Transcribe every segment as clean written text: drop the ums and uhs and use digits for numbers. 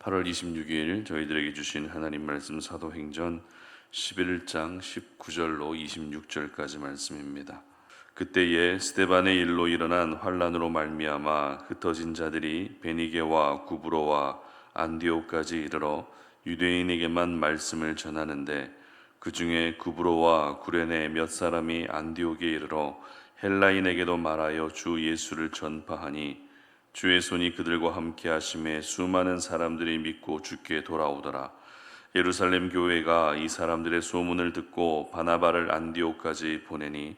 8월 26일 저희들에게 주신 하나님 말씀 사도행전 11장 19절로 26절까지 말씀입니다. 그때에 스데반의 일로 일어난 환란으로 말미암아 흩어진 자들이 베니게와 구브로와 안디옥까지 이르러 유대인에게만 말씀을 전하는데 그 중에 구브로와 구레네 몇 사람이 안디옥에 이르러 헬라인에게도 말하여 주 예수를 전파하니 주의 손이 그들과 함께 하심에 수많은 사람들이 믿고 주께 돌아오더라. 예루살렘 교회가 이 사람들의 소문을 듣고 바나바를 안디옥까지 보내니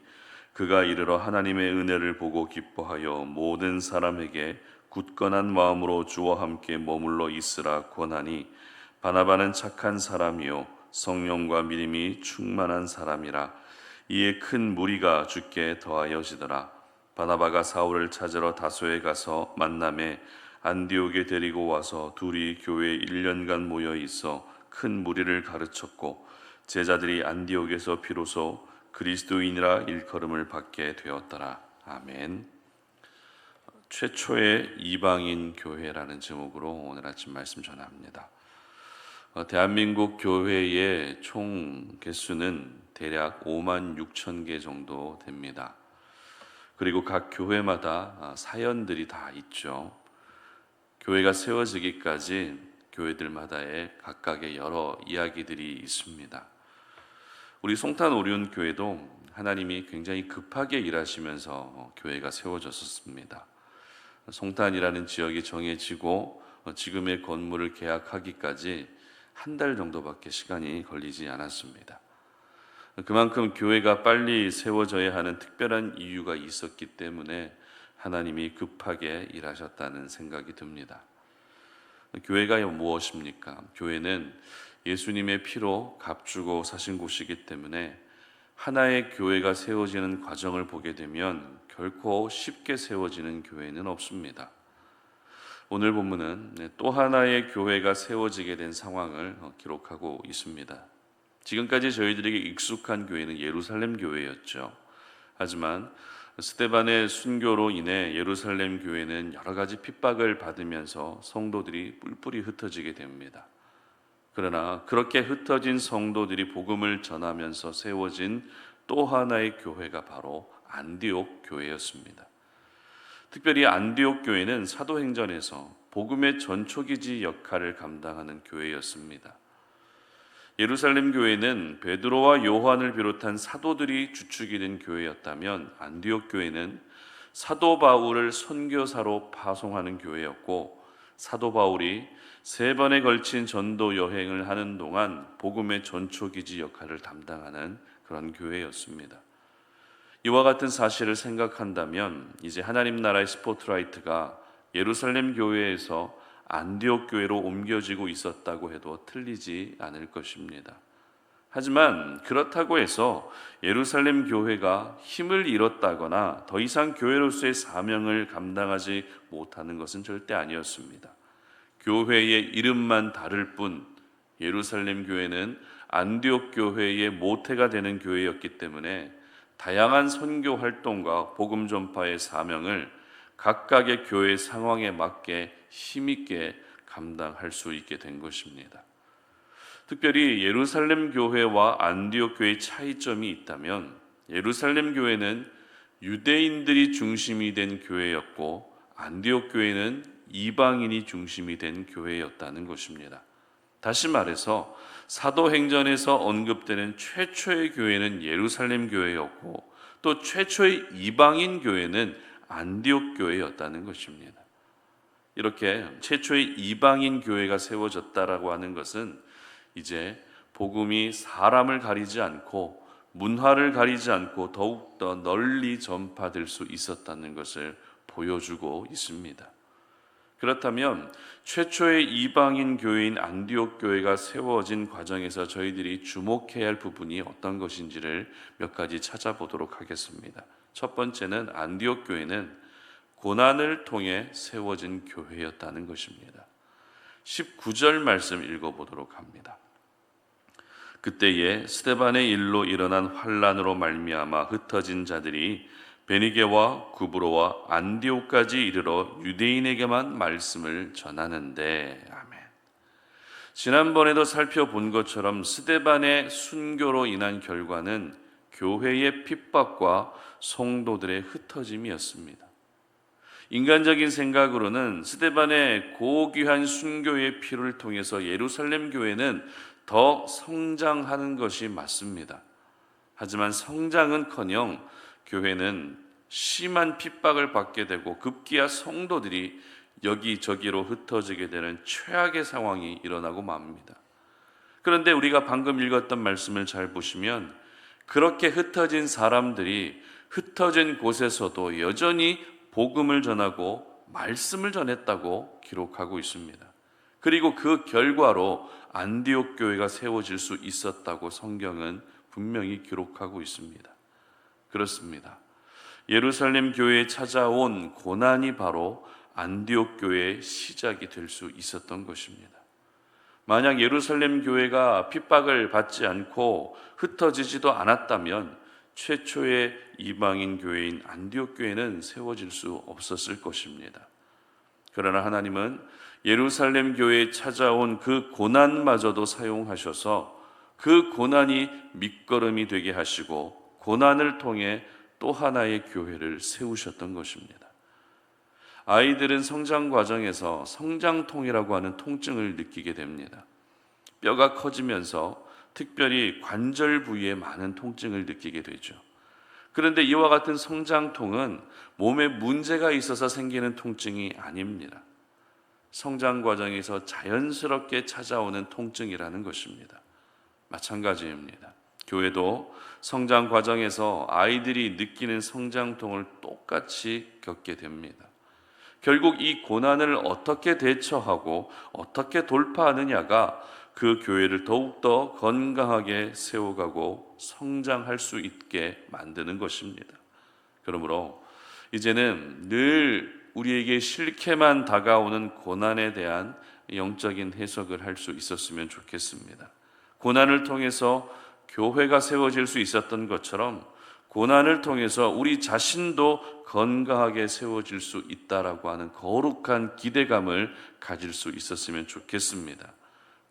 그가 이르러 하나님의 은혜를 보고 기뻐하여 모든 사람에게 굳건한 마음으로 주와 함께 머물러 있으라 권하니 바나바는 착한 사람이요 성령과 믿음이 충만한 사람이라. 이에 큰 무리가 주께 더하여지더라. 바나바가 사울을 찾으러 다소에 가서 만남에 안디옥에 데리고 와서 둘이 교회에 1년간 모여 있어 큰 무리를 가르쳤고 제자들이 안디옥에서 비로소 그리스도인이라 일컬음을 받게 되었더라. 아멘. 최초의 이방인 교회라는 제목으로 오늘 아침 말씀 전합니다. 대한민국 교회의 총 개수는 대략 5만 6천 개 정도 됩니다. 그리고 각 교회마다 사연들이 다 있죠. 교회가 세워지기까지 교회들마다의 각각의 여러 이야기들이 있습니다. 우리 송탄 오륜 교회도 하나님이 굉장히 급하게 일하시면서 교회가 세워졌었습니다. 송탄이라는 지역이 정해지고 지금의 건물을 계약하기까지 한 달 정도밖에 시간이 걸리지 않았습니다. 그만큼 교회가 빨리 세워져야 하는 특별한 이유가 있었기 때문에 하나님이 급하게 일하셨다는 생각이 듭니다. 교회가 무엇입니까? 교회는 예수님의 피로 값주고 사신 곳이기 때문에 하나의 교회가 세워지는 과정을 보게 되면 결코 쉽게 세워지는 교회는 없습니다. 오늘 본문은 또 하나의 교회가 세워지게 된 상황을 기록하고 있습니다. 지금까지 저희들에게 익숙한 교회는 예루살렘 교회였죠. 하지만 스데반의 순교로 인해 예루살렘 교회는 여러 가지 핍박을 받으면서 성도들이 뿔뿔이 흩어지게 됩니다. 그러나 그렇게 흩어진 성도들이 복음을 전하면서 세워진 또 하나의 교회가 바로 안디옥 교회였습니다. 특별히 안디옥 교회는 사도행전에서 복음의 전초기지 역할을 감당하는 교회였습니다. 예루살렘 교회는 베드로와 요한을 비롯한 사도들이 주축이 된 교회였다면 안디옥 교회는 사도 바울을 선교사로 파송하는 교회였고 사도 바울이 3번에 걸친 전도 여행을 하는 동안 복음의 전초기지 역할을 담당하는 그런 교회였습니다. 이와 같은 사실을 생각한다면 이제 하나님 나라의 스포트라이트가 예루살렘 교회에서 안디옥 교회로 옮겨지고 있었다고 해도 틀리지 않을 것입니다. 하지만 그렇다고 해서 예루살렘 교회가 힘을 잃었다거나 더 이상 교회로서의 사명을 감당하지 못하는 것은 절대 아니었습니다. 교회의 이름만 다를 뿐 예루살렘 교회는 안디옥 교회의 모태가 되는 교회였기 때문에 다양한 선교 활동과 복음 전파의 사명을 각각의 교회 상황에 맞게 힘있게 감당할 수 있게 된 것입니다. 특별히 예루살렘 교회와 안디옥 교회의 차이점이 있다면 예루살렘 교회는 유대인들이 중심이 된 교회였고 안디옥 교회는 이방인이 중심이 된 교회였다는 것입니다. 다시 말해서 사도행전에서 언급되는 최초의 교회는 예루살렘 교회였고 또 최초의 이방인 교회는 안디옥 교회였다는 것입니다. 이렇게 최초의 이방인 교회가 세워졌다라고 하는 것은 이제 복음이 사람을 가리지 않고 문화를 가리지 않고 더욱더 널리 전파될 수 있었다는 것을 보여주고 있습니다. 그렇다면 최초의 이방인 교회인 안디옥 교회가 세워진 과정에서 저희들이 주목해야 할 부분이 어떤 것인지를 몇 가지 찾아보도록 하겠습니다. 첫 번째는 안디옥 교회는 고난을 통해 세워진 교회였다는 것입니다. 19절 말씀 읽어보도록 합니다. 그때에 스데반의 일로 일어난 환란으로 말미암아 흩어진 자들이 베니게와 구브로와 안디옥까지 이르러 유대인에게만 말씀을 전하는데. 아멘. 지난번에도 살펴본 것처럼 스데반의 순교로 인한 결과는 교회의 핍박과 성도들의 흩어짐이었습니다. 인간적인 생각으로는 스데반의 고귀한 순교의 피를 통해서 예루살렘 교회는 더 성장하는 것이 맞습니다. 하지만 성장은커녕 교회는 심한 핍박을 받게 되고 급기야 성도들이 여기저기로 흩어지게 되는 최악의 상황이 일어나고 맙니다. 그런데 우리가 방금 읽었던 말씀을 잘 보시면 그렇게 흩어진 사람들이 흩어진 곳에서도 여전히 복음을 전하고 말씀을 전했다고 기록하고 있습니다. 그리고 그 결과로 안디옥 교회가 세워질 수 있었다고 성경은 분명히 기록하고 있습니다. 그렇습니다. 예루살렘 교회에 찾아온 고난이 바로 안디옥 교회의 시작이 될 수 있었던 것입니다. 만약 예루살렘 교회가 핍박을 받지 않고 흩어지지도 않았다면 최초의 이방인 교회인 안디옥 교회는 세워질 수 없었을 것입니다. 그러나 하나님은 예루살렘 교회에 찾아온 그 고난마저도 사용하셔서 그 고난이 밑거름이 되게 하시고 고난을 통해 또 하나의 교회를 세우셨던 것입니다. 아이들은 성장 과정에서 성장통이라고 하는 통증을 느끼게 됩니다. 뼈가 커지면서 특별히 관절 부위에 많은 통증을 느끼게 되죠. 그런데 이와 같은 성장통은 몸에 문제가 있어서 생기는 통증이 아닙니다. 성장 과정에서 자연스럽게 찾아오는 통증이라는 것입니다. 마찬가지입니다. 교회도 성장 과정에서 아이들이 느끼는 성장통을 똑같이 겪게 됩니다. 결국 이 고난을 어떻게 대처하고 어떻게 돌파하느냐가 그 교회를 더욱더 건강하게 세워가고 성장할 수 있게 만드는 것입니다. 그러므로 이제는 늘 우리에게 싫게만 다가오는 고난에 대한 영적인 해석을 할 수 있었으면 좋겠습니다. 고난을 통해서 교회가 세워질 수 있었던 것처럼 고난을 통해서 우리 자신도 건강하게 세워질 수 있다라고 하는 거룩한 기대감을 가질 수 있었으면 좋겠습니다.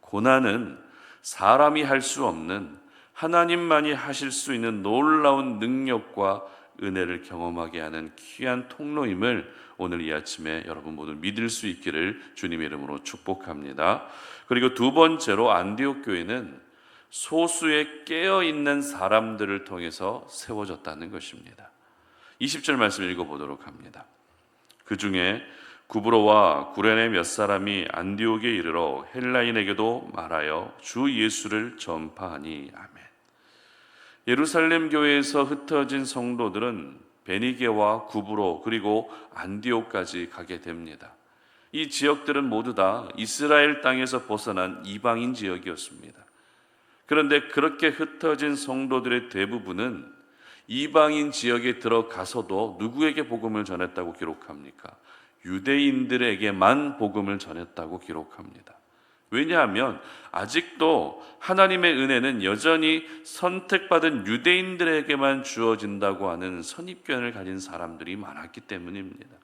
고난은 사람이 할 수 없는 하나님만이 하실 수 있는 놀라운 능력과 은혜를 경험하게 하는 귀한 통로임을 오늘 이 아침에 여러분 모두 믿을 수 있기를 주님의 이름으로 축복합니다. 그리고 두 번째로 안디옥 교회는 소수의 깨어있는 사람들을 통해서 세워졌다는 것입니다. 20절 말씀 읽어보도록 합니다. 그 중에 구브로와 구레네 몇 사람이 안디옥에 이르러 헬라인에게도 말하여 주 예수를 전파하니. 아멘. 예루살렘 교회에서 흩어진 성도들은 베니게와 구브로 그리고 안디옥까지 가게 됩니다. 이 지역들은 모두 다 이스라엘 땅에서 벗어난 이방인 지역이었습니다. 그런데 그렇게 흩어진 성도들의 대부분은 이방인 지역에 들어가서도 누구에게 복음을 전했다고 기록합니까? 유대인들에게만 복음을 전했다고 기록합니다. 왜냐하면 아직도 하나님의 은혜는 여전히 선택받은 유대인들에게만 주어진다고 하는 선입견을 가진 사람들이 많았기 때문입니다.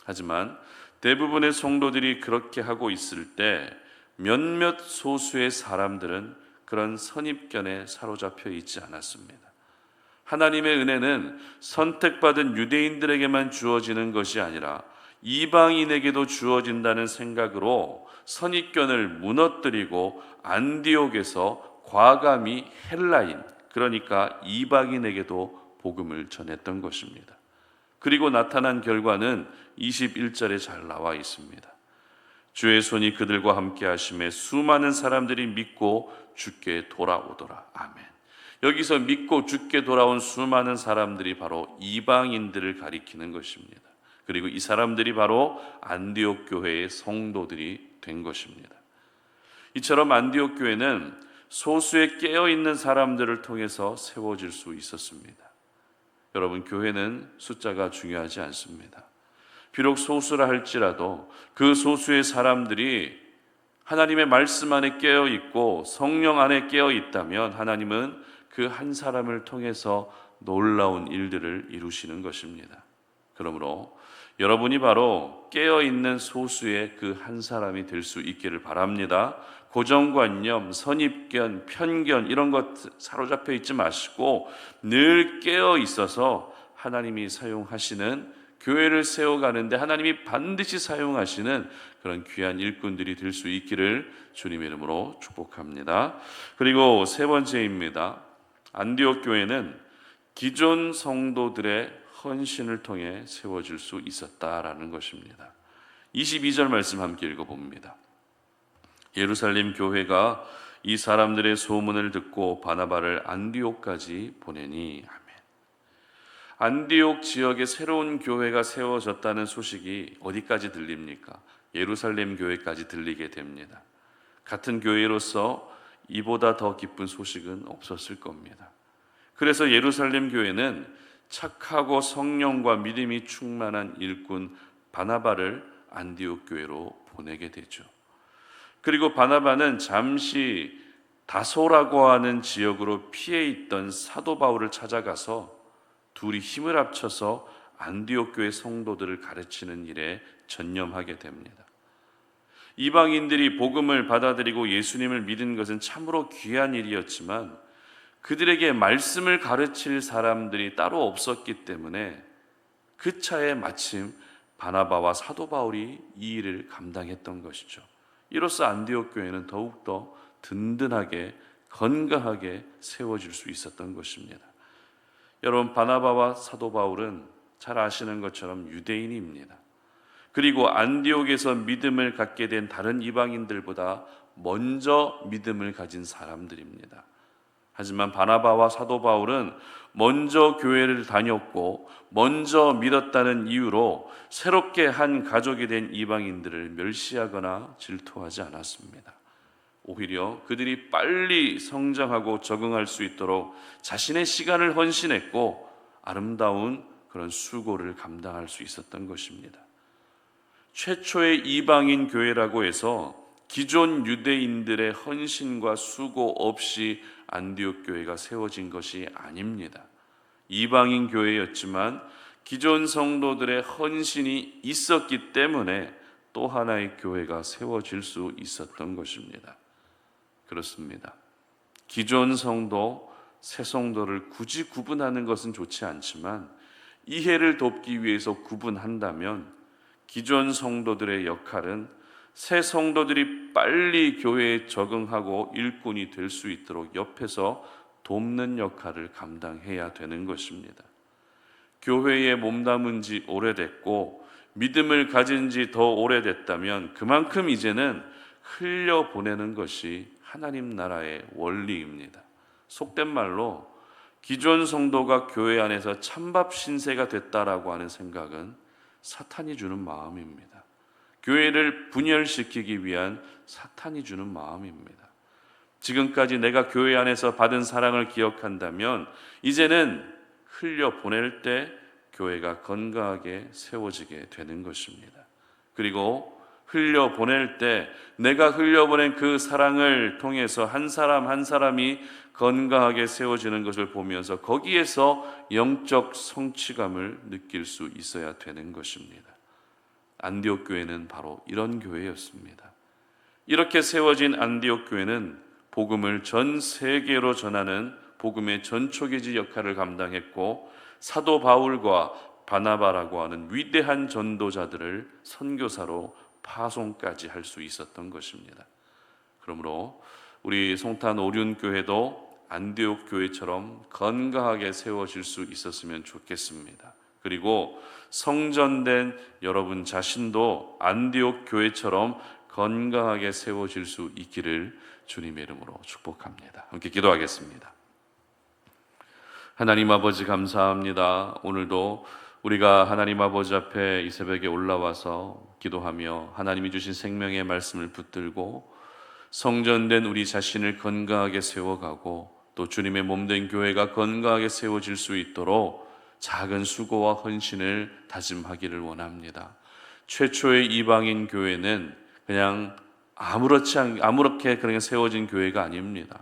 하지만 대부분의 성도들이 그렇게 하고 있을 때 몇몇 소수의 사람들은 그런 선입견에 사로잡혀 있지 않았습니다. 하나님의 은혜는 선택받은 유대인들에게만 주어지는 것이 아니라 이방인에게도 주어진다는 생각으로 선입견을 무너뜨리고 안디옥에서 과감히 헬라인, 그러니까 이방인에게도 복음을 전했던 것입니다. 그리고 나타난 결과는 21절에 잘 나와 있습니다. 주의 손이 그들과 함께 하심에 수많은 사람들이 믿고 주께 돌아오더라. 아멘. 여기서 믿고 주께 돌아온 수많은 사람들이 바로 이방인들을 가리키는 것입니다. 그리고 이 사람들이 바로 안디옥 교회의 성도들이 된 것입니다. 이처럼 안디옥 교회는 소수의 깨어있는 사람들을 통해서 세워질 수 있었습니다. 여러분, 교회는 숫자가 중요하지 않습니다. 비록 소수라 할지라도 그 소수의 사람들이 하나님의 말씀 안에 깨어있고 성령 안에 깨어있다면 하나님은 그 한 사람을 통해서 놀라운 일들을 이루시는 것입니다. 그러므로 여러분이 바로 깨어있는 소수의 그 한 사람이 될 수 있기를 바랍니다. 고정관념, 선입견, 편견 이런 것 사로잡혀 있지 마시고 늘 깨어 있어서 하나님이 사용하시는, 교회를 세워가는데 하나님이 반드시 사용하시는 그런 귀한 일꾼들이 될 수 있기를 주님의 이름으로 축복합니다. 그리고 세 번째입니다. 안디옥 교회는 기존 성도들의 헌신을 통해 세워질 수 있었다라는 것입니다. 22절 말씀 함께 읽어봅니다. 예루살렘 교회가 이 사람들의 소문을 듣고 바나바를 안디옥까지 보내니. 아멘. 안디옥 지역에 새로운 교회가 세워졌다는 소식이 어디까지 들립니까? 예루살렘 교회까지 들리게 됩니다. 같은 교회로서 이보다 더 기쁜 소식은 없었을 겁니다. 그래서 예루살렘 교회는 착하고 성령과 믿음이 충만한 일꾼 바나바를 안디옥 교회로 보내게 되죠. 그리고 바나바는 잠시 다소라고 하는 지역으로 피해 있던 사도 바울을 찾아가서 둘이 힘을 합쳐서 안디옥 교회 성도들을 가르치는 일에 전념하게 됩니다. 이방인들이 복음을 받아들이고 예수님을 믿은 것은 참으로 귀한 일이었지만 그들에게 말씀을 가르칠 사람들이 따로 없었기 때문에 그 차에 마침 바나바와 사도 바울이 이 일을 감당했던 것이죠. 이로써 안디옥 교회는 더욱더 든든하게 건강하게 세워질 수 있었던 것입니다. 여러분, 바나바와 사도 바울은 잘 아시는 것처럼 유대인입니다. 그리고 안디옥에서 믿음을 갖게 된 다른 이방인들보다 먼저 믿음을 가진 사람들입니다. 하지만 바나바와 사도 바울은 먼저 교회를 다녔고 먼저 믿었다는 이유로 새롭게 한 가족이 된 이방인들을 멸시하거나 질투하지 않았습니다. 오히려 그들이 빨리 성장하고 적응할 수 있도록 자신의 시간을 헌신했고 아름다운 그런 수고를 감당할 수 있었던 것입니다. 최초의 이방인 교회라고 해서 기존 유대인들의 헌신과 수고 없이 안디옥 교회가 세워진 것이 아닙니다. 이방인 교회였지만 기존 성도들의 헌신이 있었기 때문에 또 하나의 교회가 세워질 수 있었던 것입니다. 그렇습니다. 기존 성도, 새 성도를 굳이 구분하는 것은 좋지 않지만 이해를 돕기 위해서 구분한다면 기존 성도들의 역할은 새 성도들이 빨리 교회에 적응하고 일꾼이 될 수 있도록 옆에서 돕는 역할을 감당해야 되는 것입니다. 교회에 몸담은 지 오래됐고 믿음을 가진 지 더 오래됐다면 그만큼 이제는 흘려보내는 것이 하나님 나라의 원리입니다. 속된 말로 기존 성도가 교회 안에서 찬밥 신세가 됐다라고 하는 생각은 사탄이 주는 마음입니다. 교회를 분열시키기 위한 사탄이 주는 마음입니다. 지금까지 내가 교회 안에서 받은 사랑을 기억한다면 이제는 흘려보낼 때 교회가 건강하게 세워지게 되는 것입니다. 그리고 흘려보낼 때 내가 흘려보낸 그 사랑을 통해서 한 사람 한 사람이 건강하게 세워지는 것을 보면서 거기에서 영적 성취감을 느낄 수 있어야 되는 것입니다. 안디옥 교회는 바로 이런 교회였습니다. 이렇게 세워진 안디옥 교회는 복음을 전 세계로 전하는 복음의 전초기지 역할을 감당했고 사도 바울과 바나바라고 하는 위대한 전도자들을 선교사로 파송까지 할 수 있었던 것입니다. 그러므로 우리 송탄 오륜교회도 안디옥 교회처럼 건강하게 세워질 수 있었으면 좋겠습니다. 그리고 성전된 여러분 자신도 안디옥 교회처럼 건강하게 세워질 수 있기를 주님의 이름으로 축복합니다. 함께 기도하겠습니다. 하나님 아버지 감사합니다. 오늘도 우리가 하나님 아버지 앞에 이 새벽에 올라와서 기도하며 하나님이 주신 생명의 말씀을 붙들고 성전된 우리 자신을 건강하게 세워가고 또 주님의 몸된 교회가 건강하게 세워질 수 있도록 작은 수고와 헌신을 다짐하기를 원합니다. 최초의 이방인 교회는 그냥 아무렇게 그냥 세워진 교회가 아닙니다.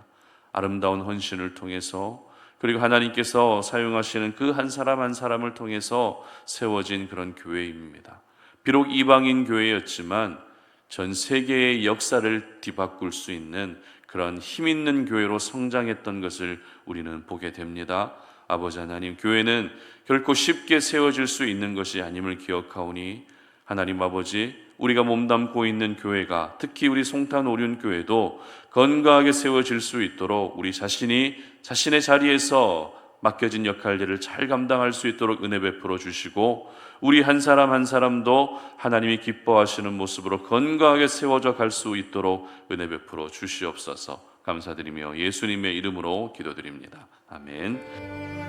아름다운 헌신을 통해서 그리고 하나님께서 사용하시는 그 한 사람 한 사람을 통해서 세워진 그런 교회입니다. 비록 이방인 교회였지만 전 세계의 역사를 뒤바꿀 수 있는 그런 힘 있는 교회로 성장했던 것을 우리는 보게 됩니다. 아버지 하나님, 교회는 결코 쉽게 세워질 수 있는 것이 아님을 기억하오니 하나님 아버지, 우리가 몸담고 있는 교회가, 특히 우리 송탄 오륜교회도 건강하게 세워질 수 있도록 우리 자신이 자신의 자리에서 맡겨진 역할들을 잘 감당할 수 있도록 은혜 베풀어 주시고, 우리 한 사람 한 사람도 하나님이 기뻐하시는 모습으로 건강하게 세워져 갈 수 있도록 은혜 베풀어 주시옵소서. 감사드리며 예수님의 이름으로 기도드립니다. 아멘.